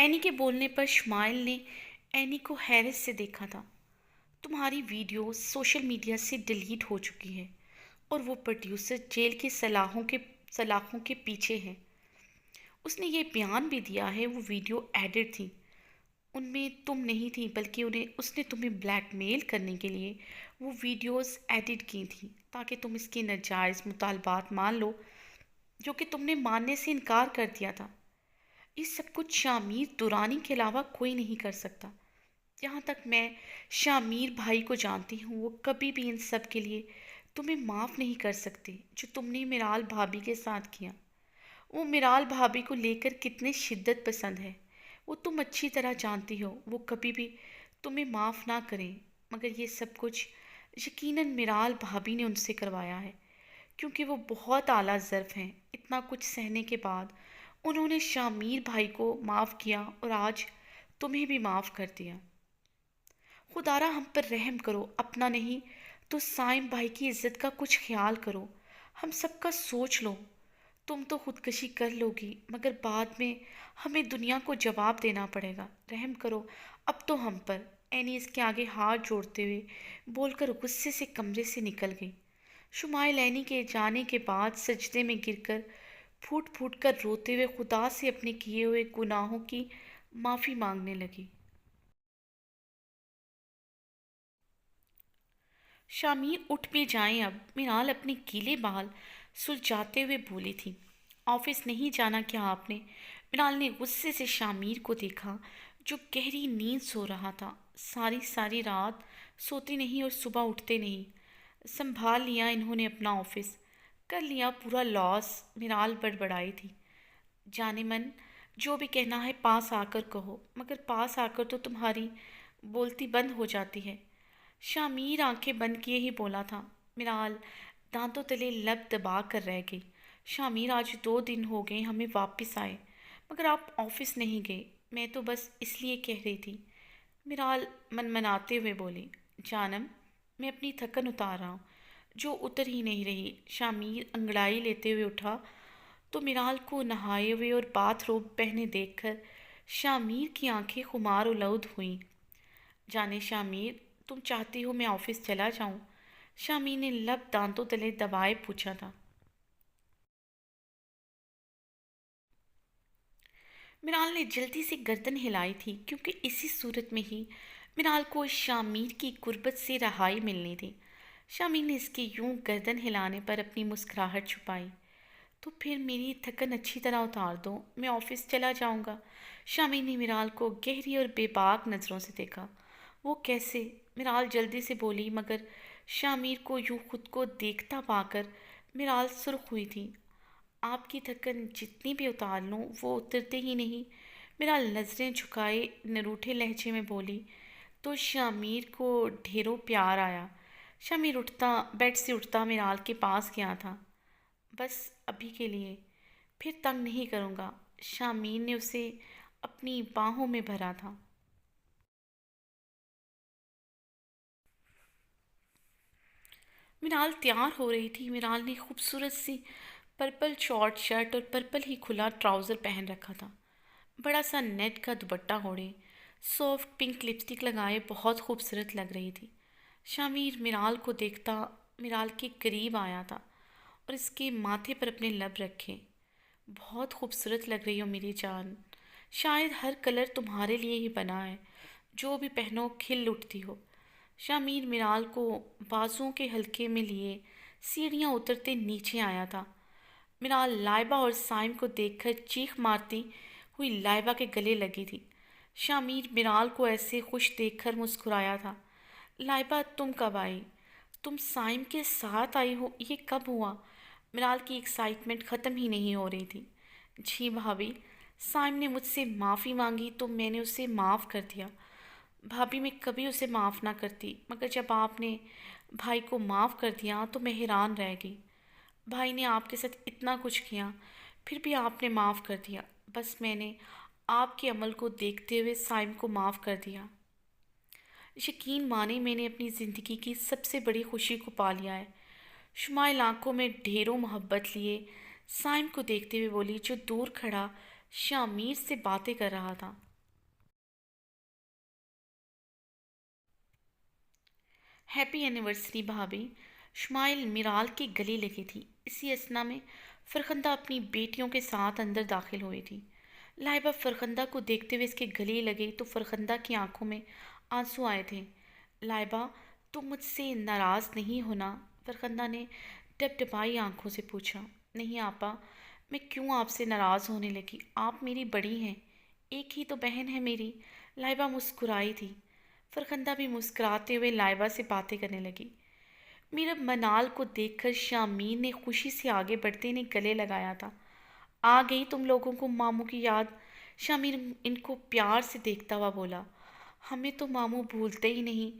Any کے بولنے پر شمائل نے اینی کو حیرت سے دیکھا تھا۔ تمہاری ویڈیو سوشل میڈیا سے ڈیلیٹ ہو چکی ہے اور وہ پروڈیوسر جیل کی سلاخوں کے پیچھے ہے۔ اس نے یہ بیان بھی دیا ہے وہ ویڈیو ایڈٹ تھی، ان میں تم نہیں تھی، بلکہ اس نے تمہیں بلیک میل کرنے کے لیے وہ ویڈیوز ایڈٹ کی تھیں تاکہ تم اس کے ناجائز مطالبات مان لو جو کہ تم نے ماننے سے انکار کر دیا تھا۔ یہ سب کچھ شامیر دورانی کے علاوہ کوئی نہیں کر سکتا۔ جہاں تک میں شامیر بھائی کو جانتی ہوں وہ کبھی بھی ان سب کے لیے تمہیں معاف نہیں کر سکتے جو تم نے میرال بھابھی کے ساتھ کیا۔ وہ میرال بھابھی کو لے کر کتنے شدت پسند ہے وہ تم اچھی طرح جانتی ہو۔ وہ کبھی بھی تمہیں معاف نہ کریں، مگر یہ سب کچھ یقیناً میرال بھابھی نے ان سے کروایا ہے کیونکہ وہ بہت اعلیٰ ظرف ہیں۔ اتنا کچھ سہنے کے بعد انہوں نے شامیر بھائی کو معاف کیا اور آج تمہیں بھی معاف کر دیا۔ خدا را ہم پر رحم کرو، اپنا نہیں تو سائم بھائی کی عزت کا کچھ خیال کرو، ہم سب کا سوچ لو۔ تم تو خودکشی کر لو گی مگر بعد میں ہمیں دنیا کو جواب دینا پڑے گا، رحم کرو اب تو ہم پر۔ اینی اس کے آگے ہاتھ جوڑتے ہوئے بول کر غصے سے کمرے سے نکل گئی۔ شمائل اینی کے جانے کے بعد سجدے میں گر کر پھوٹ پھوٹ کر روتے ہوئے خدا سے اپنے کیے ہوئے گناہوں کی معافی مانگنے لگی۔ شامیر اٹھ بھی جائیں اب، میرال اپنے گیلے بال سلجھاتے ہوئے بولی تھی۔ آفس نہیں جانا کیا آپ نے؟ میرال نے غصے سے شامیر کو دیکھا جو گہری نیند سو رہا تھا۔ ساری رات سوتے نہیں اور صبح اٹھتے نہیں۔ سنبھال لیا انہوں نے اپنا آفس، کر لیا پورا لاس، میرال بڑبڑائی تھی۔ جانے من جو بھی کہنا ہے پاس آ کر کہو، مگر پاس آ کر تو تمہاری بولتی بند ہو جاتی ہے۔ شامیر آنکھیں بند کیے ہی بولا تھا۔ میرال دانتوں تلے لب دبا کر رہ گئی۔ شامیر آج 2 دن ہو گئے ہمیں واپس آئے مگر آپ آفس نہیں گئے، میں تو بس اس لیے کہہ رہی تھی۔ میرال منمناتے ہوئے بولی، جانم میں اپنی تھکن اتار رہا ہوں جو اتر ہی نہیں رہی۔ شامیر انگڑائی لیتے ہوئے اٹھا تو میرال کو نہائے ہوئے اور باتھ روب پہنے دیکھ کر شامیر کی آنکھیں خمار الود ہوئیں۔ جانے شامیر تم چاہتی ہو میں آفس چلا جاؤں؟ شامیر نے لب دانتوں تلے دبائے پوچھا تھا۔ میرال نے جلدی سے گردن ہلائی تھی کیونکہ اسی صورت میں ہی میرال کو شامیر کی قربت سے رہائی ملنی تھی۔ شامیر نے اس کے یوں گردن ہلانے پر اپنی مسکراہٹ چھپائی۔ تو پھر میری تھکن اچھی طرح اتار دو، میں آفس چلا جاؤں گا۔ شامیر نے میرال کو گہری اور بے باک نظروں سے دیکھا۔ وہ کیسے؟ میرال جلدی سے بولی مگر شامیر کو یوں خود کو دیکھتا پا کر میرال سرخ ہوئی تھی۔ آپ کی تھکن جتنی بھی اتار لوں وہ اترتے ہی نہیں، میرال نظریں جھکائے نروٹھے لہجے میں بولی۔ تو شامیر کو ڈھیروں پیار آیا۔ شامیر بیڈ سے اٹھتا میرال کے پاس گیا تھا۔ بس ابھی کے لیے، پھر تنگ نہیں کروں گا۔ شامیر نے اسے اپنی باہوں میں بھرا تھا۔ میرال تیار ہو رہی تھی۔ میرال نے خوبصورت سی پرپل شارٹ شرٹ اور پرپل ہی کھلا ٹراؤزر پہن رکھا تھا، بڑا سا نیٹ کا دوپٹہ اوڑھے، سافٹ پنک لپسٹک لگائے بہت خوبصورت لگ رہی تھی۔ شامیر میرال کو دیکھتا میرال کے قریب آیا تھا اور اس کے ماتھے پر اپنے لب رکھے۔ بہت خوبصورت لگ رہی ہو میری جان، شاید ہر کلر تمہارے لیے ہی بنا ہے، جو بھی پہنو کھل اٹھتی ہو۔ شامیر میرال کو بازوؤں کے حلقے میں لیے سیڑھیاں اترتے نیچے آیا تھا۔ میرال لائبہ اور سائم کو دیکھ کر چیخ مارتی ہوئی لائبہ کے گلے لگی تھی۔ شامیر میرال کو ایسے خوش دیکھ کر مسکرایا تھا۔ لائبہ تم کب آئی؟ تم سائم کے ساتھ آئی ہو؟ یہ کب ہوا؟ میرال کی ایکسائٹمنٹ ختم ہی نہیں ہو رہی تھی۔ جی بھابھی، سائم نے مجھ سے معافی مانگی تو میں نے اسے معاف کر دیا۔ بھابھی میں کبھی اسے معاف نہ کرتی مگر جب آپ نے بھائی کو معاف کر دیا تو میں حیران رہ گئی۔ بھائی نے آپ کے ساتھ اتنا کچھ کیا پھر بھی آپ نے معاف کر دیا۔ بس میں نے آپ کے عمل کو دیکھتے ہوئے سائم کو معاف کر دیا۔ یقین مانے میں نے اپنی زندگی کی سب سے بڑی خوشی کو پا لیا ہے۔ شمائل آنکھوں میں ڈھیروں محبت لیے سائم کو دیکھتے ہوئے بولی جو دور کھڑا شامیر سے باتیں کر رہا تھا۔ ہیپی اینیورسری بھابھی۔ شمائل میرال کے گلے لگی تھی۔ اسی اثنا میں فرخندہ اپنی بیٹیوں کے ساتھ اندر داخل ہوئی تھی۔ لائبہ فرخندہ کو دیکھتے ہوئے اس کے گلے لگی تو فرخندہ کی آنکھوں میں آنسو آئے تھے۔ لائبہ، تم مجھ سے ناراض نہیں ہونا؟ فرخندہ نے ڈب ڈبائی آنکھوں سے پوچھا۔ نہیں آپا، میں کیوں آپ سے ناراض ہونے لگی؟ آپ میری بڑی ہیں، ایک ہی تو بہن ہے میری۔ لائبہ مسکرائی تھی۔ فرخندہ بھی مسکراتے ہوئے لائبہ سے باتیں کرنے لگی۔ میرب منال کو دیکھ کر شامین نے خوشی سے آگے بڑھتے نے گلے لگایا تھا۔ آ گئی تم لوگوں کو ماموں کی یاد؟ شامین ان کو پیار سے دیکھتا ہوا بولا۔ ہمیں تو ماموں بھولتے ہی نہیں،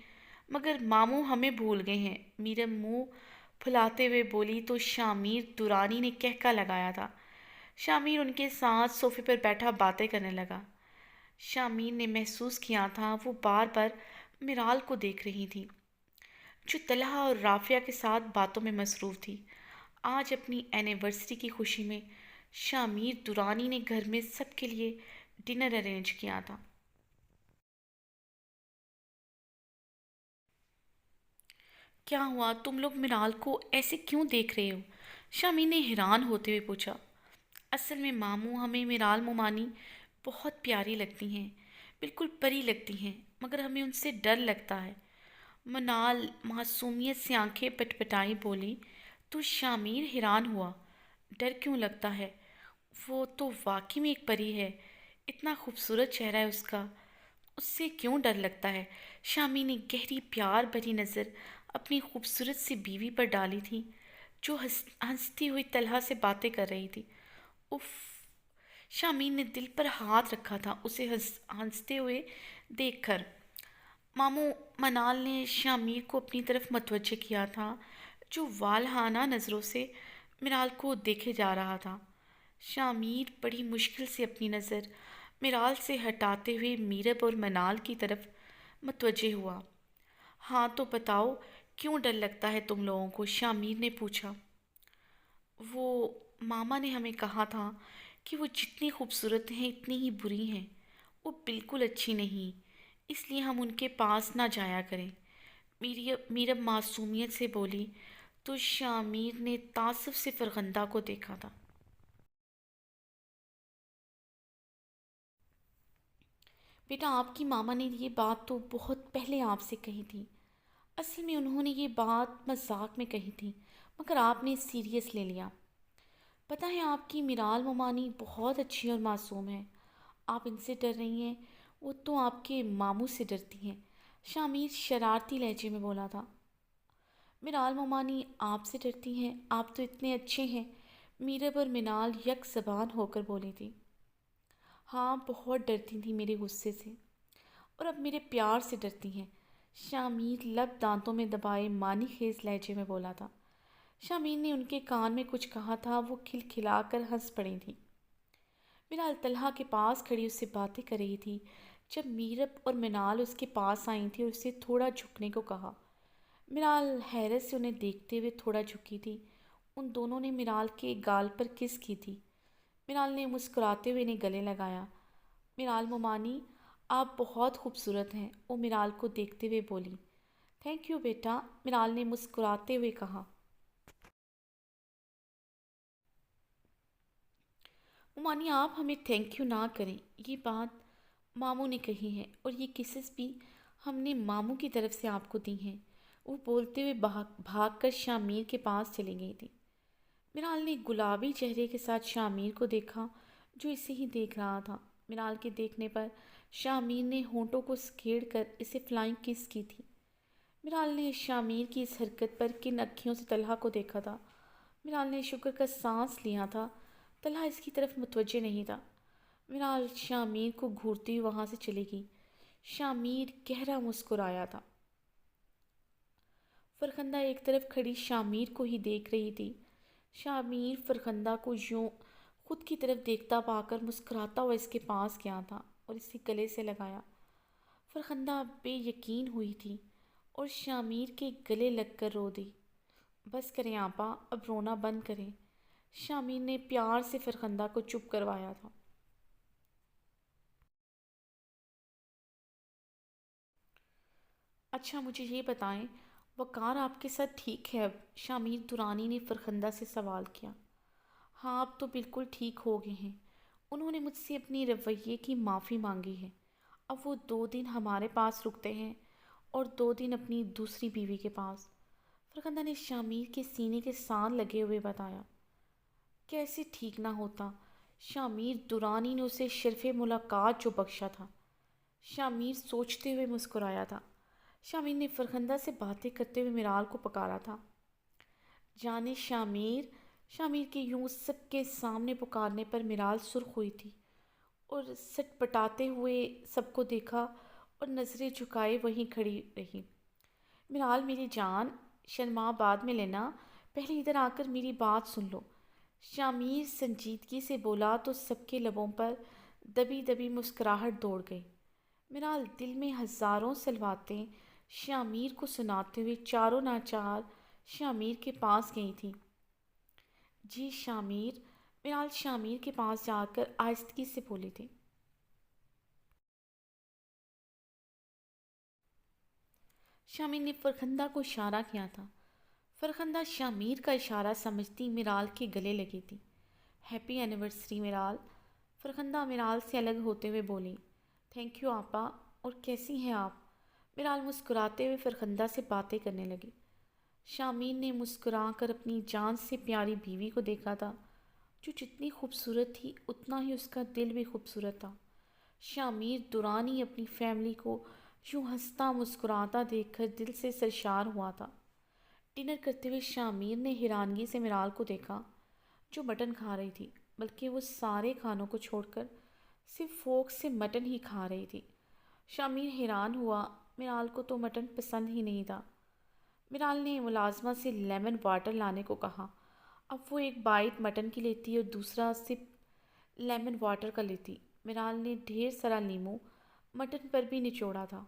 مگر ماموں ہمیں بھول گئے ہیں، میرب منہ پھلاتے ہوئے بولی تو شامیر دورانی نے کہکا لگایا تھا۔ شامیر ان کے ساتھ صوفے پر بیٹھا باتیں کرنے لگا۔ شامیر نے محسوس کیا تھا وہ بار بار میرال کو دیکھ رہی تھی، جو طلحہ اور رافعہ کے ساتھ باتوں میں مصروف تھی۔ آج اپنی اینیورسری کی خوشی میں شامیر دورانی نے گھر میں سب کے لیے ڈنر ارینج کیا تھا۔ کیا ہوا؟ تم لوگ میرال کو ایسے کیوں دیکھ رہے ہو؟ شامیر نے حیران ہوتے ہوئے پوچھا۔ اصل میں ماموں، ہمیں میرال مومانی بہت پیاری لگتی ہیں، بالکل پری لگتی ہیں، مگر ہمیں ان سے ڈر لگتا ہے۔ منال معصومیت سے آنکھیں پٹپٹائی بولی تو شامیر حیران ہوا۔ ڈر کیوں لگتا ہے؟ وہ تو واقعی میں ایک پری ہے، اتنا خوبصورت چہرہ ہے اس کا، اس سے کیوں ڈر لگتا ہے؟ شامیر نے گہری پیار بھری نظر اپنی خوبصورت سی بیوی پر ڈالی تھی، جو ہنستی ہوئی طلحہ سے باتیں کر رہی تھی۔ اف! شامیر نے دل پر ہاتھ رکھا تھا اسے ہنستے ہوئے دیکھ کر۔ ماموں، منال نے شامیر کو اپنی طرف متوجہ کیا تھا، جو والہانہ نظروں سے میرال کو دیکھے جا رہا تھا۔ شامیر بڑی مشکل سے اپنی نظر میرال سے ہٹاتے ہوئے میرب اور منال کی طرف متوجہ ہوا۔ ہاں تو بتاؤ، کیوں ڈر لگتا ہے تم لوگوں کو؟ شامیر نے پوچھا۔ وہ ماما نے ہمیں کہا تھا کہ وہ جتنی خوبصورت ہیں اتنی ہی بری ہیں، وہ بالکل اچھی نہیں، اس لیے ہم ان کے پاس نہ جایا کریں، میرب معصومیت سے بولی تو شامیر نے تعصب سے فرخندہ کو دیکھا تھا۔ بیٹا، آپ کی ماما نے یہ بات تو بہت پہلے آپ سے کہی تھی، اصل میں انہوں نے یہ بات مذاق میں کہی تھی، مگر آپ نے سیریس لے لیا۔ پتہ ہے آپ کی میرال مومانی بہت اچھی اور معصوم ہے، آپ ان سے ڈر رہی ہیں، وہ تو آپ کے ماموں سے ڈرتی ہیں، شامیر شرارتی لہجے میں بولا تھا۔ میرال مومانی آپ سے ڈرتی ہیں؟ آپ تو اتنے اچھے ہیں، میرب اور منال یک زبان ہو کر بولی تھی۔ ہاں، بہت ڈرتی تھی میرے غصے سے، اور اب میرے پیار سے ڈرتی ہیں، شامیر لب دانتوں میں دبائے معنی خیز لہجے میں بولا تھا۔ شامیر نے ان کے کان میں کچھ کہا تھا، وہ کھلکھلا کر ہنس پڑی تھی۔ میرال طلحہ کے پاس کھڑی اس سے باتیں کر رہی تھی جب میرب اور منال اس کے پاس آئی تھی اور اسے تھوڑا جھکنے کو کہا۔ میرال حیرت سے انہیں دیکھتے ہوئے تھوڑا جھکی تھی۔ ان دونوں نے میرال کے گال پر کس کی تھی۔ میرال نے مسکراتے ہوئے انہیں گلے لگایا۔ میرال مومانی، آپ بہت خوبصورت ہیں، وہ میرال کو دیکھتے ہوئے بولی۔ تھینک یو بیٹا، میرال نے مسکراتے ہوئے کہا۔ مومانی، آپ ہمیں تھینک یو نہ کریں، یہ بات ماموں نے کہی ہے، اور یہ کسز بھی ہم نے ماموں کی طرف سے آپ کو دی ہیں۔ وہ بولتے ہوئے بھاگ کر شامیر کے پاس چلی گئی تھی۔ میرال نے گلابی چہرے کے ساتھ شامیر کو دیکھا، جو اسے ہی دیکھ رہا تھا۔ میرال کے دیکھنے پر شامیر نے ہونٹوں کو سکیڑ کر اسے فلائنگ کس کی تھی۔ میرال نے شامیر کی اس حرکت پر کن اکھیوں سے طلحہ کو دیکھا تھا۔ میرال نے شکر کا سانس لیا تھا، طلحہ اس کی طرف متوجہ نہیں تھا۔ میرال شامیر کو گھورتی ہوئی وہاں سے چلی گئی۔ شامیر گہرا مسکرایا تھا۔ فرخندہ ایک طرف کھڑی شامیر کو ہی دیکھ رہی تھی۔ شامیر فرخندہ کو یوں خود کی طرف دیکھتا پا کر مسکراتا ہوا اس کے پاس گیا تھا اور اسے گلے سے لگایا۔ فرخندہ بے یقین ہوئی تھی اور شامیر کے گلے لگ کر رو دی۔ بس کریں آپا، اب رونا بند کریں، شامیر نے پیار سے فرخندہ کو چپ کروایا تھا۔ اچھا مجھے یہ بتائیں، وقار آپ کے ساتھ ٹھیک ہے اب؟ شامیر درانی نے فرخندہ سے سوال کیا۔ ہاں اب تو بالکل ٹھیک ہو گئے ہیں، انہوں نے مجھ سے اپنی رویے کی معافی مانگی ہے۔ اب وہ 2 دن ہمارے پاس رکتے ہیں اور 2 دن اپنی دوسری بیوی کے پاس، فرخندہ نے شامیر کے سینے کے ساتھ لگے ہوئے بتایا۔ کیسے ٹھیک نہ ہوتا؟ شامیر درانی نے اسے شرف ملاقات جو بخشا تھا۔ شامیر سوچتے ہوئے مسکرایا تھا۔ شامیر نے فرخندہ سے باتیں کرتے ہوئے میرال کو پکارا تھا۔ جانے شامیر، شامیر کے یوں سب کے سامنے پکارنے پر میرال سرخ ہوئی تھی اور سٹ پٹاتے ہوئے سب کو دیکھا اور نظریں جھکائے وہیں کھڑی رہی۔ میرال میری جان، شرما بعد میں لینا، پہلے ادھر آ کر میری بات سن لو۔ شامیر سنجیدگی سے بولا تو سب کے لبوں پر دبی دبی مسکراہٹ دوڑ گئی۔ میرال دل میں ہزاروں سلواتیں شامیر کو سناتے ہوئے چاروں ناچار شامیر کے پاس گئی تھی۔ جی شامیر، میرال شامیر کے پاس جا کر آہستگی سے بولی تھی۔ شامیر نے فرخندہ کو اشارہ کیا تھا۔ فرخندہ شامیر کا اشارہ سمجھتی میرال کے گلے لگی تھی۔ ہیپی اینیورسری میرال، فرخندہ میرال سے الگ ہوتے ہوئے بولی۔ تھینک یو آپا، اور کیسی ہیں آپ؟ میرال مسکراتے ہوئے فرخندہ سے باتیں کرنے لگی۔ شامیر نے مسکرا کر اپنی جان سے پیاری بیوی کو دیکھا تھا، جو جتنی خوبصورت تھی اتنا ہی اس کا دل بھی خوبصورت تھا۔ شامیر دورانی اپنی فیملی کو یوں ہنستا مسکراتا دیکھ کر دل سے سرشار ہوا تھا۔ ڈنر کرتے ہوئے شامیر نے حیرانگی سے میرال کو دیکھا، جو مٹن کھا رہی تھی، بلکہ وہ سارے کھانوں کو چھوڑ کر صرف فورک سے مٹن ہی کھا رہی تھی۔ شامیر حیران ہوا، میرال کو تو مٹن پسند ہی نہیں تھا۔ میرال نے ملازمہ سے لیمن واٹر لانے کو کہا۔ اب وہ ایک بائٹ مٹن کی لیتی اور دوسرا سپ لیمن واٹر کا لیتی۔ میرال نے ڈھیر سارا لیموں مٹن پر بھی نچوڑا تھا۔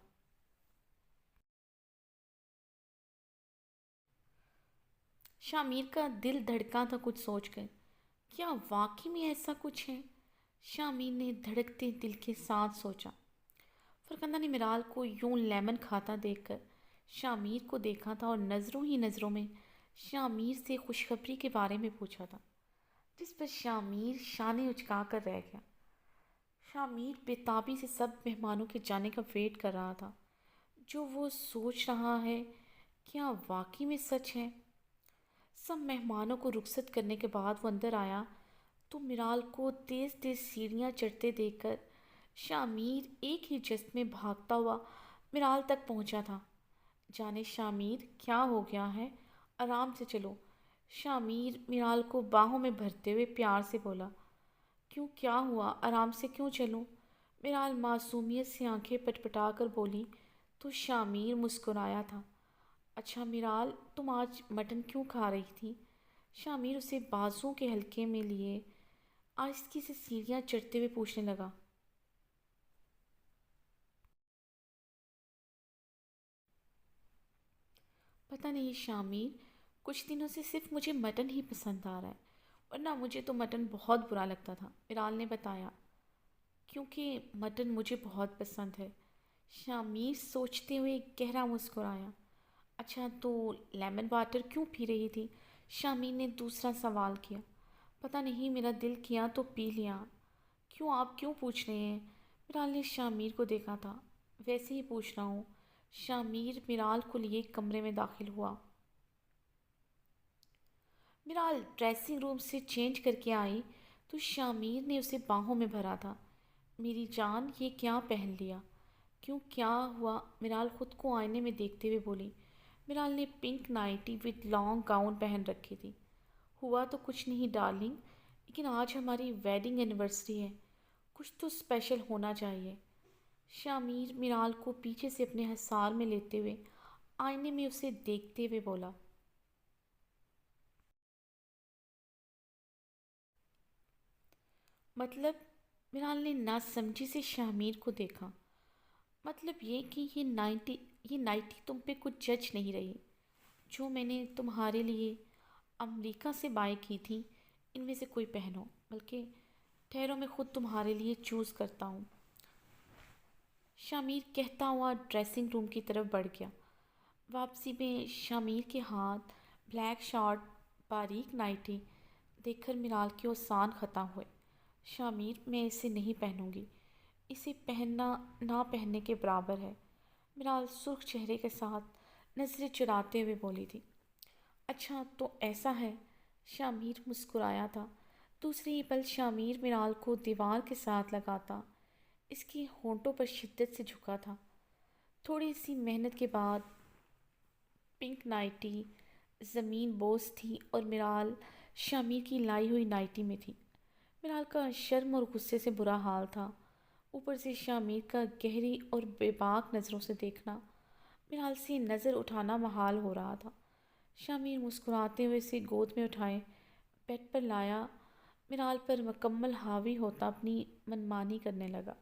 شامیر کا دل دھڑکا تھا کچھ سوچ کر، کیا واقعی میں ایسا کچھ ہے؟ شامیر نے دھڑکتے دل کے ساتھ سوچا۔ فرخندہ نے میرال کو یوں لیمن کھاتا دیکھ کر شامیر کو دیکھا تھا اور نظروں ہی نظروں میں شامیر سے خوشخبری کے بارے میں پوچھا تھا، جس پر شامیر شانے اچکا کر رہ گیا۔ شامیر بےتابی سے سب مہمانوں کے جانے کا ویٹ کر رہا تھا۔ جو وہ سوچ رہا ہے کیا واقعی میں سچ ہے؟ سب مہمانوں کو رخصت کرنے کے بعد وہ اندر آیا تو میرال کو تیز تیز سیڑھیاں چڑھتے دیکھ کر شامیر ایک ہی جست میں بھاگتا ہوا میرال تک پہنچا تھا۔ جانے شامیر کیا ہو گیا ہے؟ آرام سے چلو، شامیر میرال کو باہوں میں بھرتے ہوئے پیار سے بولا۔ کیوں، کیا ہوا؟ آرام سے کیوں چلوں؟ میرال معصومیت سے آنکھیں پٹپٹا کر بولی تو شامیر مسکرایا تھا۔ اچھا میرال، تم آج مٹن کیوں کھا رہی تھی؟ شامیر اسے بازوؤں کے حلقے میں لیے آہستگی سے سیڑھیاں چڑھتے ہوئے پوچھنے لگا۔ پتہ نہیں شامیر، کچھ دنوں سے صرف مجھے مٹن ہی پسند آ رہا ہے، ورنہ مجھے تو مٹن بہت برا لگتا تھا، میرال نے بتایا۔ کیونکہ مٹن مجھے بہت پسند ہے، شامیر سوچتے ہوئے گہرا مسکرایا۔ اچھا تو لیمن واٹر کیوں پی رہی تھی؟ شامیر نے دوسرا سوال کیا۔ پتہ نہیں، میرا دل کیا تو پی لیا۔ کیوں، آپ کیوں پوچھ رہے ہیں؟ میرال نے شامیر کو دیکھا تھا۔ ویسے ہی پوچھ رہا ہوں۔ شامیر میرال کو لیے کمرے میں داخل ہوا۔ میرال ڈریسنگ روم سے چینج کر کے آئی تو شامیر نے اسے باہوں میں بھرا تھا۔ میری جان، یہ کیا پہن لیا؟ کیوں، کیا ہوا؟ میرال خود کو آئینے میں دیکھتے ہوئے بولی۔ میرال نے pink ninety with long gown پہن رکھی تھی۔ ہوا تو کچھ نہیں ڈارلنگ، لیکن آج ہماری ویڈنگ اینیورسری ہے، کچھ تو اسپیشل ہونا چاہیے۔ شامیر میرال کو پیچھے سے اپنے حصار میں لیتے ہوئے آئینے میں اسے دیکھتے ہوئے بولا۔ مطلب؟ میرال نے ناسمجھی سے شامیر کو دیکھا۔ مطلب یہ کہ یہ نائٹی تم پہ کچھ جچ نہیں رہی، جو میں نے تمہارے لیے امریکہ سے بائی کی تھی، ان میں سے کوئی پہنو، بلکہ ٹھہرو میں خود تمہارے لیے چوز کرتا ہوں۔ شامیر کہتا ہوا ڈریسنگ روم کی طرف بڑھ گیا۔ واپسی میں شامیر کے ہاتھ بلیک شارٹ باریک نائٹی دیکھ کر میرال کے اوسان ختم ہوئے۔ شامیر، میں اسے نہیں پہنوں گی، اسے پہننا نہ پہننے کے برابر ہے، میرال سرخ چہرے کے ساتھ نظریں چراتے ہوئے بولی تھی۔ اچھا تو ایسا ہے، شامیر مسکرایا تھا۔ دوسرے ہی پل شامیر میرال کو دیوار کے ساتھ لگاتا اس کی ہونٹوں پر شدت سے جھکا تھا۔ تھوڑی سی محنت کے بعد پنک نائٹی زمین بوس تھی اور میرال شامیر کی لائی ہوئی نائٹی میں تھی۔ میرال کا شرم اور غصے سے برا حال تھا، اوپر سے شامیر کا گہری اور بے باک نظروں سے دیکھنا، میرال سے نظر اٹھانا محال ہو رہا تھا۔ شامیر مسکراتے ہوئے اسے گود میں اٹھائے بیڈ پر لایا، میرال پر مکمل حاوی ہوتا اپنی منمانی کرنے لگا۔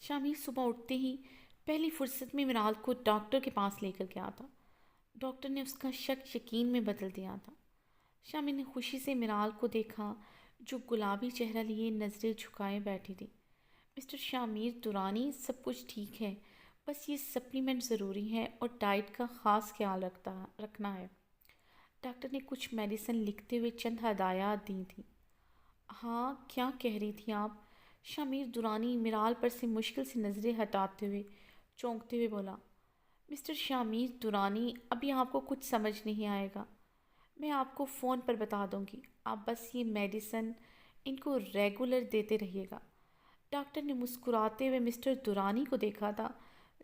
شامیر صبح اٹھتے ہی پہلی فرصت میں میرال کو ڈاکٹر کے پاس لے کر گیا تھا۔ ڈاکٹر نے اس کا شک یقین میں بدل دیا تھا۔ شامیر نے خوشی سے میرال کو دیکھا جو گلابی چہرہ لیے نظریں جھکائے بیٹھی تھی۔ مسٹر شامیر درانی، سب کچھ ٹھیک ہے، بس یہ سپلیمنٹ ضروری ہے اور ڈائٹ کا خاص خیال رکھنا ہے۔ ڈاکٹر نے کچھ میڈیسن لکھتے ہوئے چند ہدایات دی تھیں۔ ہاں، کیا کہہ رہی تھی آپ؟ شامیر درانی میرال پر سے مشکل سے نظریں ہٹاتے ہوئے چونکتے ہوئے بولا۔ مسٹر شامیر درانی، ابھی آپ کو کچھ سمجھ نہیں آئے گا، میں آپ کو فون پر بتا دوں گی، آپ بس یہ میڈیسن ان کو ریگولر دیتے رہیے گا۔ ڈاکٹر نے مسکراتے ہوئے مسٹر درانی کو دیکھا تھا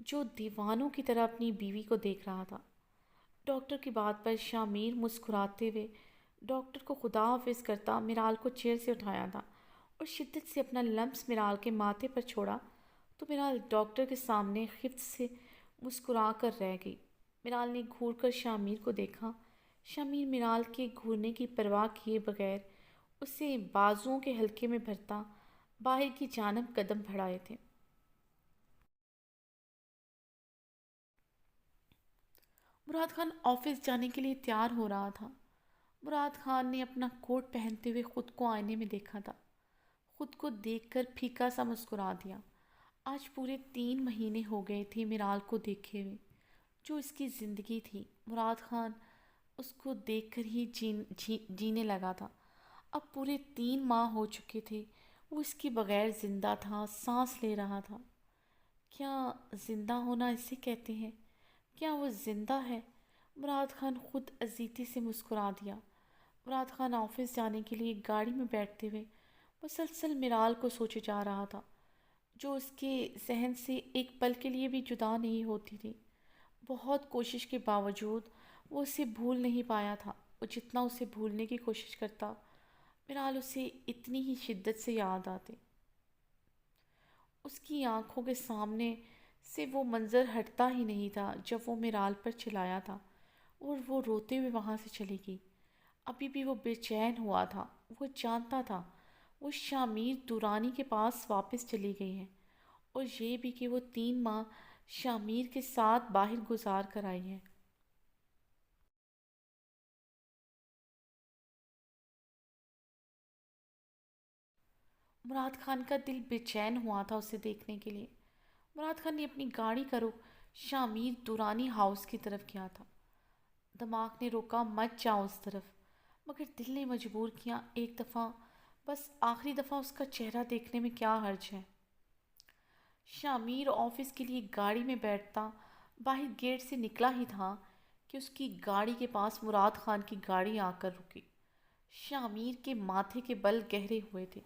جو دیوانوں کی طرح اپنی بیوی کو دیکھ رہا تھا۔ ڈاکٹر کی بات پر شامیر مسکراتے ہوئے ڈاکٹر کو خدا حافظ کرتا میرال کو چیئر سے اٹھایا تھا اور شدت سے اپنا لمس میرال کے ماتھے پر چھوڑا تو میرال ڈاکٹر کے سامنے خفت سے مسکرا کر رہ گئی۔ میرال نے گھور کر شامیر کو دیکھا۔ شامیر میرال کے گھورنے کی پرواہ کیے بغیر اسے بازوؤں کے حلقے میں بھرتا باہر کی جانب قدم بڑھائے تھے۔ مراد خان آفس جانے کے لیے تیار ہو رہا تھا۔ مراد خان نے اپنا کوٹ پہنتے ہوئے خود کو آئینے میں دیکھا تھا۔ خود کو دیکھ کر پھیکا سا مسکرا دیا۔ آج پورے 3 مہینے ہو گئے تھے میرال کو دیکھے ہوئے، جو اس کی زندگی تھی۔ مراد خان اس کو دیکھ کر ہی جینے لگا تھا۔ اب پورے 3 ماہ ہو چکے تھے وہ اس کے بغیر زندہ تھا، سانس لے رہا تھا۔ کیا زندہ ہونا اسے کہتے ہیں؟ کیا وہ زندہ ہے؟ مراد خان خود عزیتی سے مسکرا دیا۔ مراد خان آفس جانے کے لیے گاڑی میں بیٹھتے ہوئے مسلسل میرال کو سوچے جا رہا تھا، جو اس کے ذہن سے ایک پل کے لیے بھی جدا نہیں ہوتی تھی۔ بہت کوشش کے باوجود وہ اسے بھول نہیں پایا تھا۔ وہ جتنا اسے بھولنے کی کوشش کرتا، میرال اسے اتنی ہی شدت سے یاد آتے۔ اس کی آنکھوں کے سامنے سے وہ منظر ہٹتا ہی نہیں تھا جب وہ میرال پر چلایا تھا اور وہ روتے ہوئے وہاں سے چلی گئی۔ ابھی بھی وہ بے چین ہوا تھا۔ وہ جانتا تھا وہ شامیر درانی کے پاس واپس چلی گئی ہے، اور یہ بھی کہ وہ 3 ماہ شامیر کے ساتھ باہر گزار کر آئی ہے۔ مراد خان کا دل بے چین ہوا تھا اسے دیکھنے کے لیے۔ مراد خان نے اپنی گاڑی کا رخ شامیر درانی ہاؤس کی طرف کیا تھا۔ دماغ نے روکا مت جاؤ اس طرف، مگر دل نے مجبور کیا ایک دفعہ، بس آخری دفعہ اس کا چہرہ دیکھنے میں کیا حرج ہے۔ شامیر آفس کے لیے گاڑی میں بیٹھتا باہر گیٹ سے نکلا ہی تھا کہ اس کی گاڑی کے پاس مراد خان کی گاڑی آ کر رکی۔ شامیر کے ماتھے کے بل گہرے ہوئے تھے۔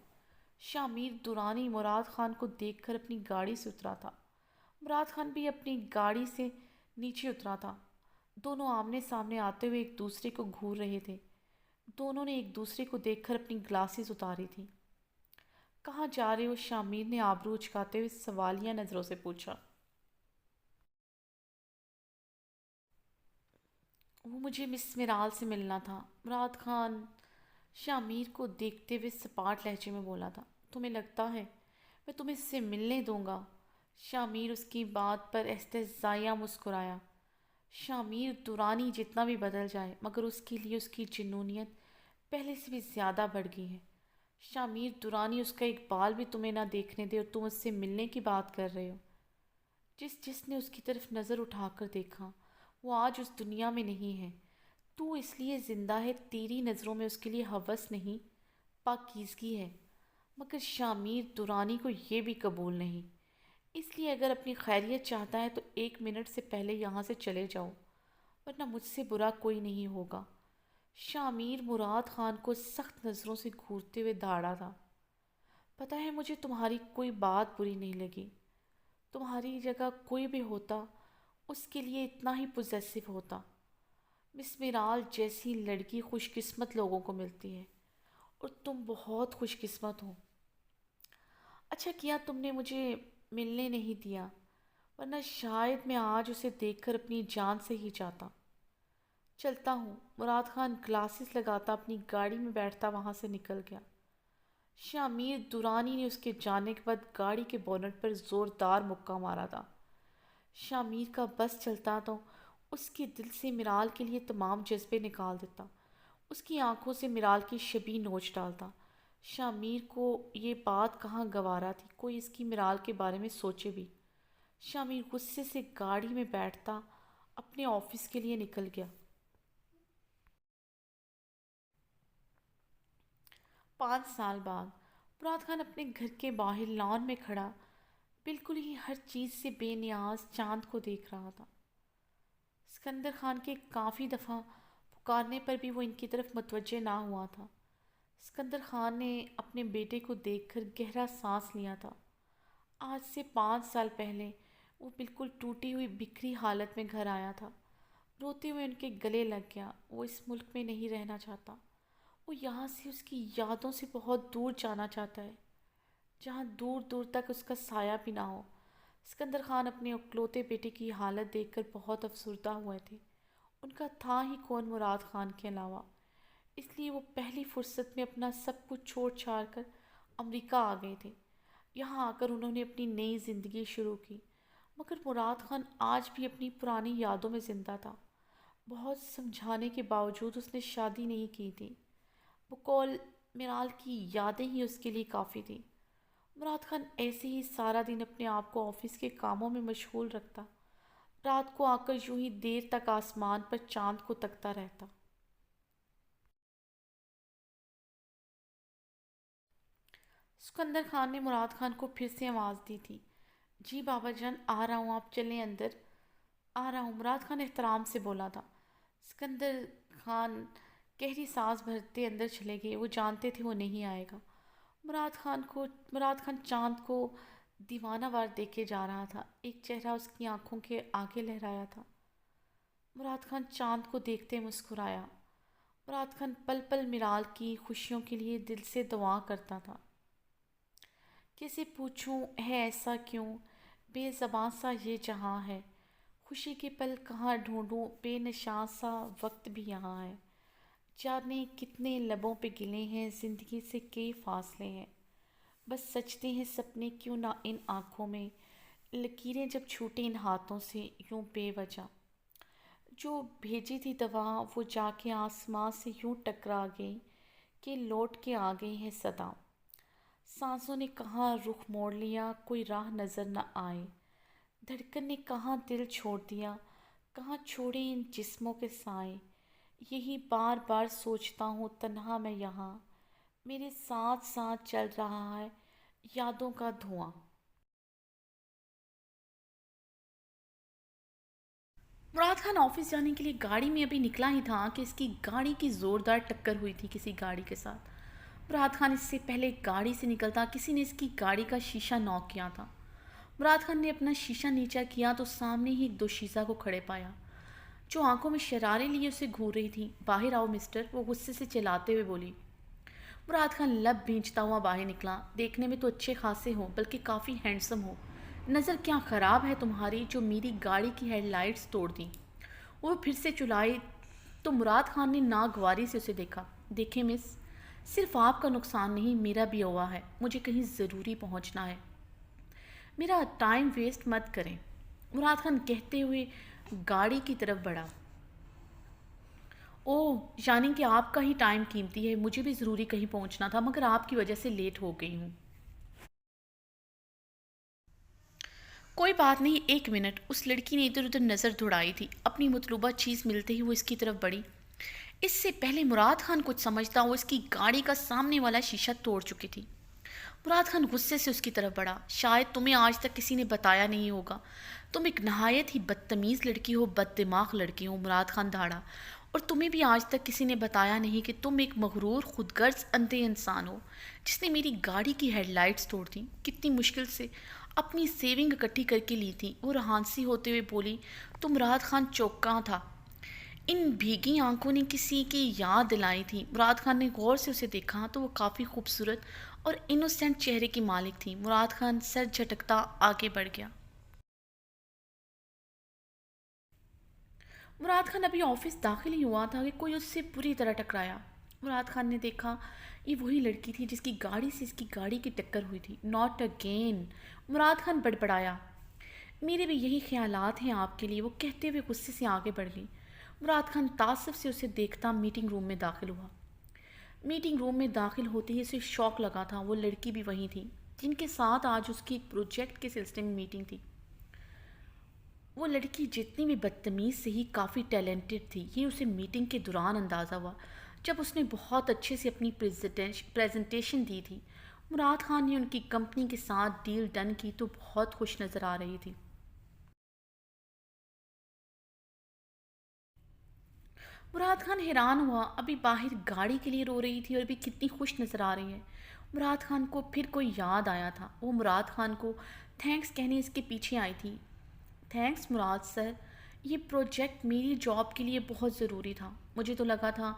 شامیر درانی مراد خان کو دیکھ کر اپنی گاڑی سے اترا تھا۔ مراد خان بھی اپنی گاڑی سے نیچے اترا تھا۔ دونوں آمنے سامنے آتے ہوئے ایک دوسرے کو گھور رہے تھے۔ دونوں نے ایک دوسرے کو دیکھ کر اپنی گلاسز اتاری تھیں۔ کہاں جا رہے ہو؟ شامیر نے آبرو اچکاتے ہوئے سوالیہ نظروں سے پوچھا۔ وہ مجھے مس میرال سے ملنا تھا، مراد خان شامیر کو دیکھتے ہوئے سپاٹ لہجے میں بولا تھا۔ تمہیں لگتا ہے میں تمہیں اس سے ملنے دوں گا؟ شامیر اس کی بات پر استہزائیہ مسکرایا۔ شامیر درانی جتنا بھی بدل جائے مگر اس کے لیے اس کی جنونیت پہلے سے بھی زیادہ بڑھ گئی ہے۔ شامیر درانی اس کا ایک بال بھی تمہیں نہ دیکھنے دے اور تم اس سے ملنے کی بات کر رہے ہو۔ جس نے اس کی طرف نظر اٹھا کر دیکھا وہ آج اس دنیا میں نہیں ہے۔ تو اس لیے زندہ ہے، تیری نظروں میں اس کے لیے ہوس نہیں، پاکیزگی ہے، مگر شامیر درانی کو یہ بھی قبول نہیں۔ اس لیے اگر اپنی خیریت چاہتا ہے تو 1 منٹ سے پہلے یہاں سے چلے جاؤ، ورنہ مجھ سے برا کوئی نہیں ہوگا۔ شامیر مراد خان کو سخت نظروں سے گھورتے ہوئے دھاڑا تھا۔ پتہ ہے مجھے تمہاری کوئی بات بری نہیں لگی۔ تمہاری جگہ کوئی بھی ہوتا اس کے لیے اتنا ہی پوزیسو ہوتا۔ مس میرال جیسی لڑکی خوش قسمت لوگوں کو ملتی ہے اور تم بہت خوش قسمت ہو۔ اچھا کیا تم نے مجھے ملنے نہیں دیا، ورنہ شاید میں آج اسے دیکھ کر اپنی جان سے ہی جاتا۔ چلتا ہوں۔ مراد خان گلاسز لگاتا اپنی گاڑی میں بیٹھتا وہاں سے نکل گیا۔ شامیر درانی نے اس کے جانے کے بعد گاڑی کے بونٹ پر زوردار مکہ مارا تھا۔ شامیر کا بس چلتا تو اس کے دل سے میرال کے لیے تمام جذبے نکال دیتا، اس کی آنکھوں سے میرال کی شبیہ نوچ ڈالتا۔ شامیر کو یہ بات کہاں گوارا تھی کوئی اس کی میرال کے بارے میں سوچے بھی۔ شامیر غصے سے گاڑی میں بیٹھتا اپنے آفس کے لیے نکل گیا۔ 5 سال بعد مراد خان اپنے گھر کے باہر لان میں کھڑا بالکل ہی ہر چیز سے بے نیاز چاند کو دیکھ رہا تھا۔ سکندر خان کے کافی دفعہ پکارنے پر بھی وہ ان کی طرف متوجہ نہ ہوا تھا۔ سکندر خان نے اپنے بیٹے کو دیکھ کر گہرا سانس لیا تھا۔ آج سے 5 سال پہلے وہ بالکل ٹوٹی ہوئی بکھری حالت میں گھر آیا تھا، روتے ہوئے ان کے گلے لگ گیا۔ وہ اس ملک میں نہیں رہنا چاہتا، وہ یہاں سے اس کی یادوں سے بہت دور جانا چاہتا ہے، جہاں دور دور تک اس کا سایہ بھی نہ ہو۔ سکندر خان اپنے اکلوتے بیٹے کی حالت دیکھ کر بہت افسردہ ہوئے تھے۔ ان کا تھا ہی کون مراد خان کے علاوہ، اس لیے وہ پہلی فرصت میں اپنا سب کچھ چھوڑ چھاڑ کر امریکہ آ گئے تھے۔ یہاں آ کر انہوں نے اپنی نئی زندگی شروع کی، مگر مراد خان آج بھی اپنی پرانی یادوں میں زندہ تھا۔ بہت سمجھانے کے باوجود اس نے شادی نہیں کی تھی، بقول میرال کی یادیں ہی اس کے لیے کافی تھی۔ مراد خان ایسے ہی سارا دن اپنے آپ کو آفس کے کاموں میں مشغول رکھتا، رات کو آ کر یوں ہی دیر تک آسمان پر چاند کو تکتا رہتا۔ سکندر خان نے مراد خان کو پھر سے آواز دی تھی۔ جی بابا جان آ رہا ہوں، آپ چلیں اندر۔ آ رہا ہوں، مراد خان احترام سے بولا تھا۔ سکندر خان گہری سانس بھرتے اندر چلے گئے، وہ جانتے تھے وہ نہیں آئے گا۔ مراد خان چاند کو دیوانہ وار دیکھے جا رہا تھا، ایک چہرہ اس کی آنکھوں کے آگے لہرایا تھا۔ مراد خان چاند کو دیکھتے مسکرایا۔ مراد خان پل پل میرال کی خوشیوں کے لیے دل سے دعا کرتا تھا۔ کیسے پوچھوں ہے ایسا کیوں، بے زباں سا یہ جہاں ہے، خوشی کے پل کہاں ڈھونڈوں، بے نشاں سا وقت بھی یہاں ہے۔ جانے کتنے لبوں پہ گلے ہیں، زندگی سے کئی فاصلے ہیں، بس سجتے ہیں سپنے کیوں نہ ان آنکھوں میں، لکیریں جب چھوٹے ان ہاتھوں سے یوں بے وجہ۔ جو بھیجی تھی دوا وہ جا کے آسماں سے یوں ٹکرا گئی کہ لوٹ کے آ گئی ہے صدا۔ سانسوں نے کہاں رخ موڑ لیا، کوئی راہ نظر نہ آئے، دھڑکن نے کہاں دل چھوڑ دیا، کہاں چھوڑے ان جسموں کے سائے۔ یہی بار بار سوچتا ہوں تنہا میں یہاں، میرے ساتھ ساتھ چل رہا ہے یادوں کا دھواں۔ مراد خان آفس جانے کے لیے گاڑی میں ابھی نکلا ہی تھا کہ اس کی گاڑی کی زوردار ٹکر ہوئی تھی کسی گاڑی کے ساتھ۔ مراد خان اس سے پہلے گاڑی سے نکلتا کسی نے اس کی گاڑی کا شیشہ نوک کیا تھا۔ مراد خان نے اپنا شیشہ نیچا کیا تو سامنے ہی ایک دوشیزہ کو کھڑے پایا، جو آنکھوں میں شرارے لیے اسے گھور رہی تھی۔ باہر آؤ مسٹر، وہ غصے سے چلاتے ہوئے بولی۔ مراد خان لب بھینچتا ہوا باہر نکلا۔ دیکھنے میں تو اچھے خاصے ہو، بلکہ کافی ہینڈسم ہو، نظر کیا خراب ہے تمہاری جو میری گاڑی کی ہیڈ لائٹس توڑ دیں۔ وہ پھر سے چلائی تو مراد خان نے ناگواری سے اسے دیکھا۔ دیکھیں مس، صرف آپ کا نقصان نہیں میرا بھی ہوا ہے، مجھے کہیں ضروری پہنچنا ہے، میرا ٹائم ویسٹ مت کریں، مراد خان کہتے ہوئے گاڑی کی طرف بڑھا۔ اوہ، یعنی کہ آپ کا ہی ٹائم قیمتی ہے، مجھے بھی ضروری کہیں پہنچنا تھا مگر آپ کی وجہ سے لیٹ ہو گئی ہوں۔ کوئی بات نہیں، ایک منٹ۔ اس لڑکی نے ادھر ادھر نظر دوڑائی تھی، اپنی مطلوبہ چیز ملتے ہی وہ اس کی طرف بڑھی۔ اس سے پہلے مراد خان کچھ سمجھتا وہ اس کی گاڑی کا سامنے والا شیشہ توڑ چکی تھی۔ مراد خان غصے سے اس کی طرف بڑھا۔ شاید تمہیں آج تک کسی نے بتایا نہیں ہوگا، تم ایک نہایت ہی بدتمیز لڑکی ہو، بد دماغ لڑکی ہو۔ مراد خان دھاڑا۔ اور تمہیں بھی آج تک کسی نے بتایا نہیں کہ تم ایک مغرور خود غرض اندھے انسان ہو جس نے میری گاڑی کی ہیڈ لائٹس توڑ دیں۔ کتنی مشکل سے اپنی سیونگ اکٹھی کر کے لی تھی۔ وہ رہانسی ہوتے ہوئے بولی تو مراد خان چونکا تھا۔ ان بھیگی آنکھوں نے کسی کی یاد دلائی تھی۔ مراد خان نے غور سے اسے دیکھا تو وہ کافی خوبصورت اور انوسینٹ چہرے کی مالک تھی۔ مراد خان سر جھٹکتا آگے بڑھ گیا۔ مراد خان ابھی آفس داخل ہی ہوا تھا کہ کوئی اس سے بری طرح ٹکرایا۔ مراد خان نے دیکھا یہ وہی لڑکی تھی جس کی گاڑی سے اس کی گاڑی کی ٹکر ہوئی تھی۔ Not again, Murad Khan بڑبڑایا۔ میرے بھی یہی خیالات ہیں آپ کے لیے، وہ کہتے ہوئے غصے سے آگے بڑھ گئی۔ مراد خان تعصب سے اسے دیکھتا میٹنگ روم میں داخل ہوا۔ میٹنگ روم میں داخل ہوتے ہی اسے شوق لگا تھا، وہ لڑکی بھی وہی تھی جن کے ساتھ آج اس کی پروجیکٹ کے سلسلے میں میٹنگ تھی۔ وہ لڑکی جتنی بھی بدتمیز سے ہی کافی ٹیلنٹڈ تھی، یہ اسے میٹنگ کے دوران اندازہ ہوا جب اس نے بہت اچھے سے اپنی پریزنٹیشن دی تھی۔ مراد خان نے ان کی کمپنی کے ساتھ ڈیل ڈن کی تو بہت خوش نظر آ رہی تھی۔ مراد خان حیران ہوا، ابھی باہر گاڑی کے لیے رو رہی تھی اور ابھی کتنی خوش نظر آ رہی ہے۔ مراد خان کو پھر کوئی یاد آیا تھا۔ وہ مراد خان کو تھینکس کہنے اس کے پیچھے آئی تھی۔ تھینکس مراد سر، یہ پروجیکٹ میری جاب کے لیے بہت ضروری تھا۔ مجھے تو لگا تھا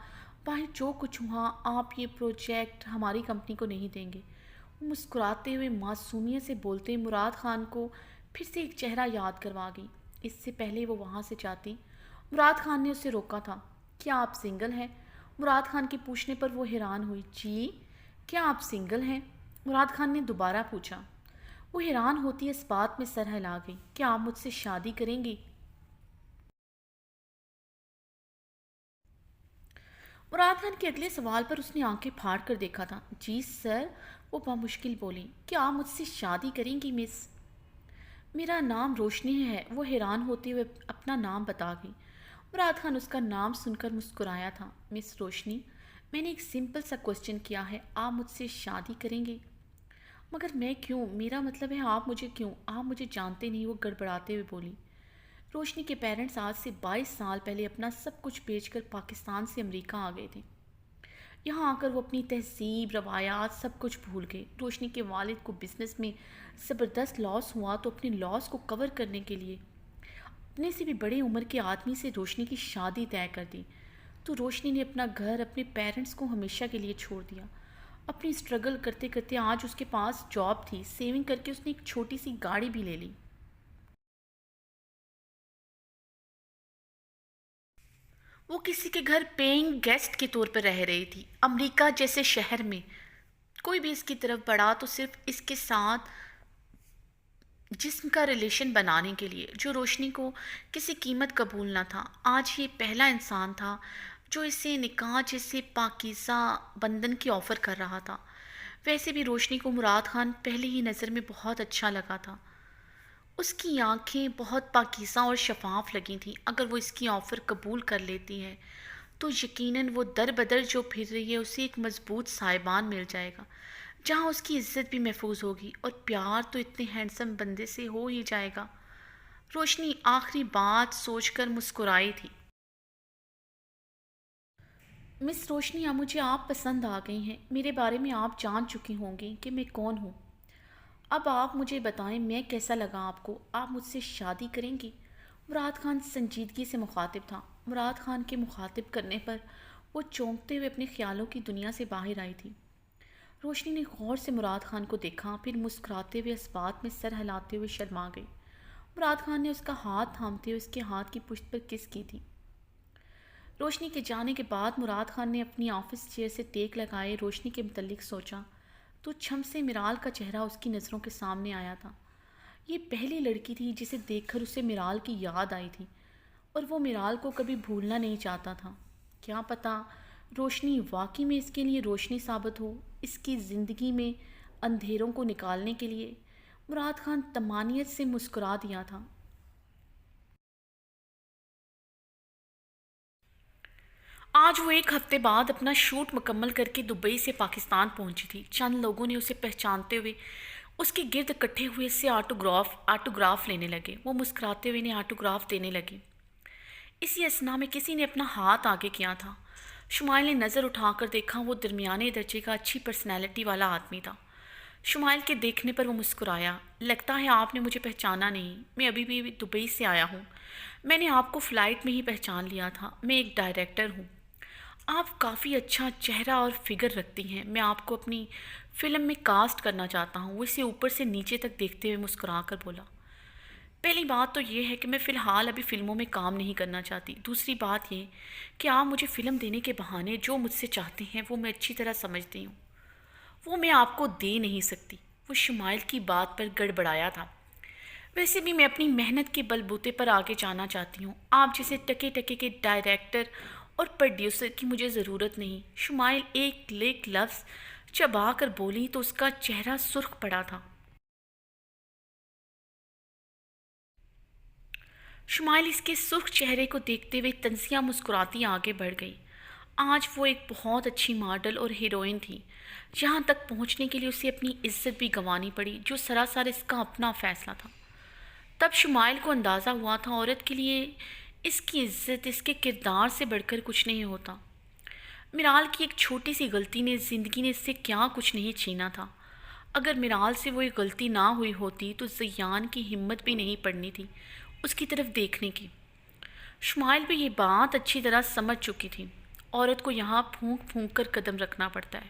باہر جو کچھ ہوا آپ یہ پروجیکٹ ہماری کمپنی کو نہیں دیں گے۔ وہ مسکراتے ہوئے معصومیت سے بولتے مراد خان کو پھر سے ایک چہرہ یاد کروا گئی۔ اس سے پہلے وہ وہاں سے جاتی، مراد خان نے اسے روکا تھا۔ کیا آپ سنگل ہیں؟ مراد خان کے پوچھنے پر وہ حیران ہوئی۔ جی، کیا آپ سنگل ہیں؟ مراد خان نے دوبارہ پوچھا۔ وہ حیران ہوتی اس بات میں سر ہلا گئی۔ کیا آپ مجھ سے شادی کریں گی؟ مراد خان کے اگلے سوال پر اس نے آنکھیں پھاڑ کر دیکھا تھا۔ جی سر، وہ بامشکل بولی۔ کیا آپ مجھ سے شادی کریں گی مس؟ میرا نام روشنی ہے، وہ حیران ہوتے ہوئے اپنا نام بتا گئی۔ مراد خان اس کا نام سن کر مسکرایا تھا۔ مس روشنی، میں نے ایک سمپل سا کوسچن کیا ہے، آپ مجھ سے شادی کریں گے؟ مگر میں کیوں؟ میرا مطلب ہے آپ مجھے کیوں؟ آپ مجھے جانتے نہیں، وہ گڑبڑاتے ہوئے بولی۔ روشنی کے پیرنٹس آج سے 22 سال پہلے اپنا سب کچھ بیچ کر پاکستان سے امریکہ آ گئے تھے۔ یہاں آ کر وہ اپنی تہذیب، روایات سب کچھ بھول گئے۔ روشنی کے والد کو بزنس میں زبردست لاس ہوا تو اپنے لاس کو کور کرنے کے لیے اپنے سے بھی بڑے عمر کے آدمی سے روشنی کی شادی طے کر دی۔ تو روشنی نے اپنا گھر، اپنے پیرنٹس کو ہمیشہ کے لیے چھوڑ دیا۔ اپنی اسٹرگل کرتے کرتے آج اس کے پاس جاب تھی، سیونگ کر کے اس نے ایک چھوٹی سی گاڑی بھی لے لی۔ وہ کسی کے گھر پیئنگ گیسٹ کے طور پر رہ رہی تھی، امریکہ جیسے شہر میں۔ کوئی بھی اس کی طرف بڑھا تو صرف اس کے ساتھ جسم کا ریلیشن بنانے کے لیے، جو روشنی کو کسی قیمت قبول نہ تھا۔ آج یہ پہلا انسان تھا جو اسے نکاح جیسے پاکیزہ بندھن کی آفر کر رہا تھا۔ ویسے بھی روشنی کو مراد خان پہلی ہی نظر میں بہت اچھا لگا تھا۔ اس کی آنکھیں بہت پاکیزہ اور شفاف لگی تھیں۔ اگر وہ اس کی آفر قبول کر لیتی ہے تو یقیناً وہ در بدر جو پھر رہی ہے اسے ایک مضبوط سائبان مل جائے گا جہاں اس کی عزت بھی محفوظ ہوگی، اور پیار تو اتنے ہینڈسم بندے سے ہو ہی جائے گا۔ روشنی آخری بات سوچ کر مسکرائی تھی۔ مس روشنی، اب مجھے آپ پسند آ گئی ہیں۔ میرے بارے میں آپ جان چکی ہوں گی کہ میں کون ہوں۔ اب آپ مجھے بتائیں میں کیسا لگا آپ کو؟ آپ مجھ سے شادی کریں گی؟ مراد خان سنجیدگی سے مخاطب تھا۔ مراد خان کے مخاطب کرنے پر وہ چونکتے ہوئے اپنے خیالوں کی دنیا سے باہر آئی تھی۔ روشنی نے غور سے مراد خان کو دیکھا، پھر مسکراتے ہوئے اس بات میں سر ہلاتے ہوئے شرما گئی۔ مراد خان نے اس کا ہاتھ تھامتے ہوئے اس کے ہاتھ کی پشت پر کس کی تھی۔ روشنی کے جانے کے بعد مراد خان نے اپنی آفس چیئر سے ٹیک لگائے روشنی کے متعلق سوچا تو چھم سے میرال کا چہرہ اس کی نظروں کے سامنے آیا تھا۔ یہ پہلی لڑکی تھی جسے دیکھ کر اسے میرال کی یاد آئی تھی، اور وہ میرال کو کبھی بھولنا نہیں چاہتا تھا۔ کیا پتہ روشنی واقعی میں اس کے لیے روشنی ثابت ہو، اس کی زندگی میں اندھیروں کو نکالنے کے لیے۔ مراد خان طمانینت سے مسکرا دیا تھا۔ آج وہ ایک ہفتے بعد اپنا شوٹ مکمل کر کے دبئی سے پاکستان پہنچی تھی۔ چند لوگوں نے اسے پہچانتے ہوئے اس کے گرد اکٹھے ہوئے اس سے آٹوگراف لینے لگے۔ وہ مسکراتے ہوئے انہیں آٹوگراف دینے لگے۔ اسی اثنا میں کسی نے اپنا ہاتھ آگے کیا تھا۔ شمائل نے نظر اٹھا کر دیکھا، وہ درمیانے درجے کا اچھی پرسنالٹی والا آدمی تھا۔ شمائل کے دیکھنے پر وہ مسکرایا۔ لگتا ہے آپ نے مجھے پہچانا نہیں، میں ابھی بھی دبئی سے آیا ہوں۔ میں نے آپ کو فلائٹ میں ہی پہچان لیا تھا، میں ایک ڈائریکٹر ہوں۔ آپ کافی اچھا چہرہ اور فگر رکھتی ہیں، میں آپ کو اپنی فلم میں کاسٹ کرنا چاہتا ہوں۔ وہ اسے اوپر سے نیچے تک دیکھتے ہوئے مسکرا کر بولا۔ پہلی بات تو یہ ہے کہ میں فی الحال ابھی فلموں میں کام نہیں کرنا چاہتی۔ دوسری بات یہ کہ آپ مجھے فلم دینے کے بہانے جو مجھ سے چاہتے ہیں وہ میں اچھی طرح سمجھتی ہوں، وہ میں آپ کو دے نہیں سکتی۔ وہ شمائل کی بات پر گڑبڑایا تھا۔ ویسے بھی میں اپنی محنت کے بل بوتے پر آگے جانا چاہتی ہوں، آپ جیسے ٹکے ٹکے کے ڈائریکٹر اور پروڈیوسر کی مجھے ضرورت نہیں۔ شمائل ایک لفظ چبا کر بولی تو اس کا چہرہ سرخ پڑا تھا۔ شمائل اس کے سرخ چہرے کو دیکھتے ہوئے تنزیہ مسکراتی آگے بڑھ گئی۔ آج وہ ایک بہت اچھی ماڈل اور ہیروئن تھی۔ یہاں تک پہنچنے کے لیے اسے اپنی عزت بھی گنوانی پڑی، جو سراسر اس کا اپنا فیصلہ تھا۔ تب شمائل کو اندازہ ہوا تھا عورت کے لیے اس کی عزت اس کے کردار سے بڑھ کر کچھ نہیں ہوتا۔ میرال کی ایک چھوٹی سی غلطی نے زندگی نے اس سے کیا کچھ نہیں چھینا تھا۔ اگر میرال سے وہ ایک غلطی نہ ہوئی ہوتی تو زیان کی ہمت بھی نہیں پڑنی تھی اس کی طرف دیکھنے کی۔ شمائل بھی یہ بات اچھی طرح سمجھ چکی تھی۔ عورت کو یہاں پھونک پھونک کر قدم رکھنا پڑتا ہے،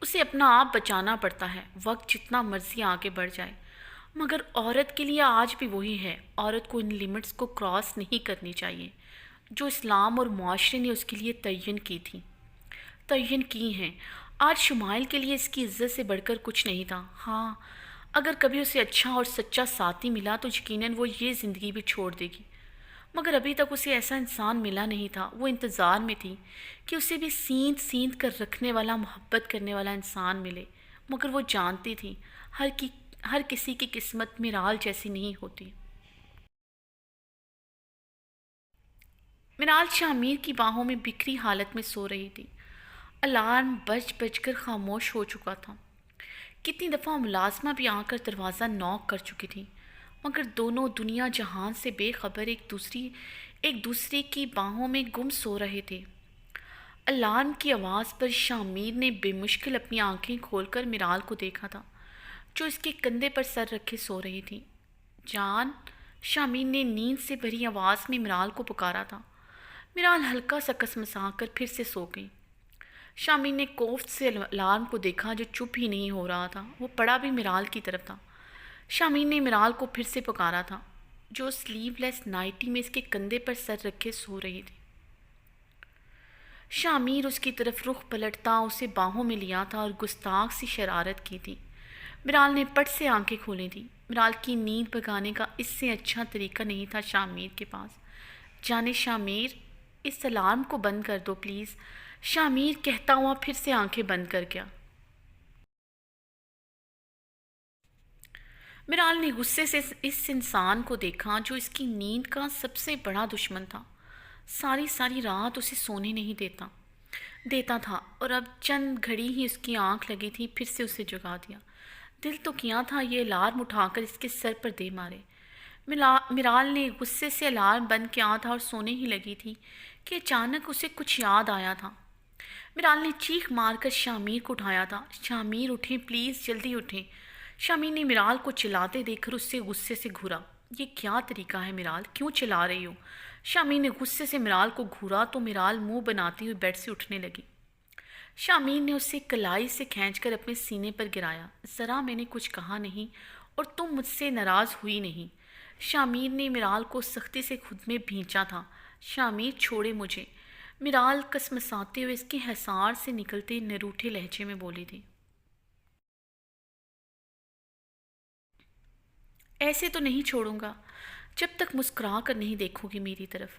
اسے اپنا آپ بچانا پڑتا ہے، وقت جتنا مرضی آگے بڑھ جائے۔ مگر عورت کے لیے آج بھی وہی ہے، عورت کو ان لیمٹس کو کراس نہیں کرنی چاہیے جو اسلام اور معاشرے نے اس کے لیے تعین کی ہیں۔ آج شمائل کے لیے اس کی عزت سے بڑھ کر کچھ نہیں تھا۔ ہاں، اگر کبھی اسے اچھا اور سچا ساتھی ملا تو یقیناً وہ یہ زندگی بھی چھوڑ دے گی، مگر ابھی تک اسے ایسا انسان ملا نہیں تھا۔ وہ انتظار میں تھی کہ اسے بھی سیندھ کر رکھنے والا، محبت کرنے والا انسان ملے، مگر وہ جانتی تھی ہر کسی کی قسمت میرال جیسی نہیں ہوتی۔ میرال شامیر کی باہوں میں بکھری حالت میں سو رہی تھی۔ الارم بج کر خاموش ہو چکا تھا۔ کتنی دفعہ ملازمہ بھی آ کر دروازہ نوک کر چکی تھی، مگر دونوں دنیا جہان سے بے خبر ایک دوسرے کی باہوں میں گم سو رہے تھے۔ الارم کی آواز پر شامیر نے بے مشکل اپنی آنکھیں کھول کر میرال کو دیکھا تھا، جو اس کے کندھے پر سر رکھے سو رہی تھی۔ جان، شامیر نے نیند سے بھری آواز میں میرال کو پکارا تھا۔ میرال ہلکا سا کسمسا کر پھر سے سو گئی۔ شامیر نے کوفت سے الارم کو دیکھا جو چپ ہی نہیں ہو رہا تھا، وہ پڑا بھی میرال کی طرف تھا۔ شامیر نے میرال کو پھر سے پکارا تھا، جو سلیو لیس نائٹی میں اس کے کندھے پر سر رکھے سو رہی تھی۔ شامیر اس کی طرف رخ پلٹتا اسے باہوں میں لیا تھا اور گستاخ سی شرارت کی تھی۔ میرال نے پٹ سے آنکھیں کھولی تھی۔ میرال کی نیند بھگانے کا اس سے اچھا طریقہ نہیں تھا شامیر کے پاس۔ جانے شامیر، اس الارم کو بند کر دو پلیز، شامیر کہتا ہوا پھر سے آنکھیں بند کر گیا۔ میرال نے غصے سے اس انسان کو دیکھا جو اس کی نیند کا سب سے بڑا دشمن تھا۔ ساری رات اسے سونے نہیں دیتا تھا اور اب چند گھڑی ہی اس کی آنکھ لگی تھی، پھر سے اسے جگا دیا۔ دل تو کیا تھا یہ الارم اٹھا کر اس کے سر پر دے مارے۔ میرال نے غصے سے الارم بند کیا تھا اور سونے ہی لگی تھی کہ اچانک اسے کچھ یاد آیا تھا۔ میرال نے چیخ مار کر شامیر کو اٹھایا تھا۔ شامیر اٹھیں پلیز، جلدی اٹھیں۔ شامیر نے میرال کو چلاتے دیکھ کر اس سے غصے سے گھورا۔ یہ کیا طریقہ ہے میرال، کیوں چلا رہی ہو؟ شامیر نے غصے سے میرال کو گھورا تو میرال منہ بناتی ہوئی بیڈ سے اٹھنے لگی۔ شامیر نے اسے کلائی سے کھینچ کر اپنے سینے پر گرایا۔ ذرا میں نے کچھ کہا نہیں اور تم مجھ سے ناراض ہوئی نہیں۔ شامیر نے میرال کو سختی سے خود میں بھینچا تھا۔ شامیر چھوڑے مجھے، میرال کسمساتے ہوئے اس کے حصار سے نکلتے نروٹھے لہجے میں بولی تھی۔ ایسے تو نہیں چھوڑوں گا جب تک مسکرا کر نہیں دیکھو گی میری طرف۔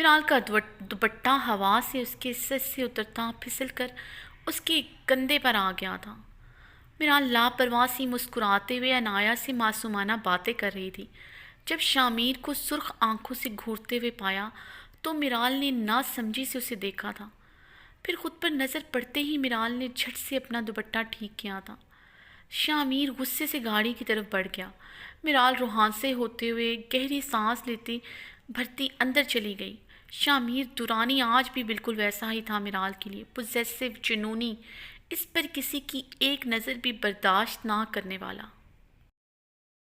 مرال کا دوپٹہ ہوا سے اس کے سر سے اترتا پھسل کر اس کے کندھے پر آ گیا تھا۔ مرال لاپرواہ سی مسکراتے ہوئے عنایا سے معصومانہ باتیں کر رہی تھی۔ جب شامیر کو سرخ آنکھوں سے گھورتے ہوئے پایا تو مرال نے نا سمجھی سے اسے دیکھا تھا۔ پھر خود پر نظر پڑتے ہی مرال نے جھٹ سے اپنا دوپٹہ ٹھیک کیا تھا۔ شامیر غصے سے گاڑی کی طرف بڑھ گیا۔ مرال روحانسے ہوتے ہوئے گہری سانس لیتی بھرتی اندر چلی گئی۔ شامیر دورانی آج بھی بالکل ویسا ہی تھا مرال کے لیے، پوزیسو، جنونی، اس پر کسی کی ایک نظر بھی برداشت نہ کرنے والا۔